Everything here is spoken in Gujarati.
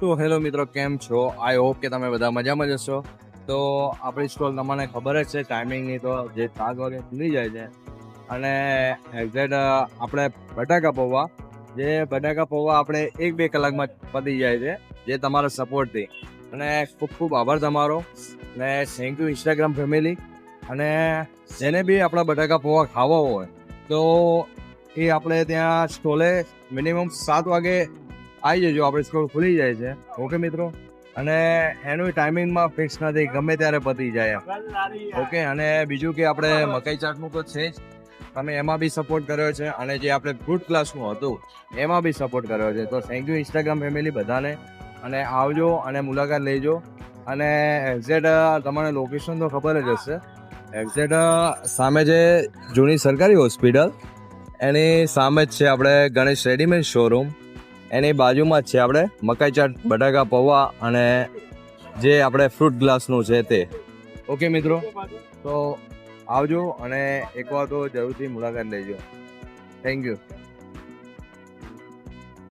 તો હેલો મિત્રો, કેમ છો? આઈ હોપ કે તમે બધા મજામાં જ હશો. તો આપણી સ્ટોલ તમને ખબર જ છે ટાઈમિંગની, તો જે 7 વાગે ખુલી જાય છે. અને એક્ઝેક્ટ આપણે બટાકા પૌવા આપણે 1-2 કલાકમાં પતી જાય છે, જે તમારા સપોર્ટથી. અને ખૂબ ખૂબ આભાર તમારો, અને થેન્ક યુ ઇન્સ્ટાગ્રામ ફેમિલી. અને જેને બી આપણા બટાકા પૌવા ખાવા હોય તો એ આપણે ત્યાં સ્ટોલે મિનિમમ 7 વાગે આવી જજો. આપણે સ્ટોલ ખુલી જાય છે. ઓકે મિત્રો. અને એનું ટાઈમિંગમાં ફિક્સ નથી, ગમે ત્યારે પતી જાય એમ. ઓકે. અને બીજું કે આપણે મકાઈ ચાટનું તો છે જ, તમે એમાં બી સપોર્ટ કર્યો છે. અને જે આપણે ફ્રૂટ ક્લાસનું હતું એમાં બી સપોર્ટ કર્યો છે. તો થેન્ક યુ ઇન્સ્ટાગ્રામ ફેમિલી બધાને. અને આવજો અને મુલાકાત લેજો. અને એક્ઝેક્ટ તમને લોકેશન તો ખબર જ હશે. એક્ઝેક્ટ સામે જે જૂની સરકારી હોસ્પિટલ એની સામે જ છે આપણે ગણેશ રેડીમેડ શોરૂમ. એની બાજુમાં જ છે આપણે મકાઈ ચાટ, બટાકા પૌવા અને જે આપણે ફ્રૂટ ગ્લાસનું છે તે. ઓકે મિત્રો, તો આવજો અને એકવાર તો જરૂરથી મુલાકાત લેજો. Thank you.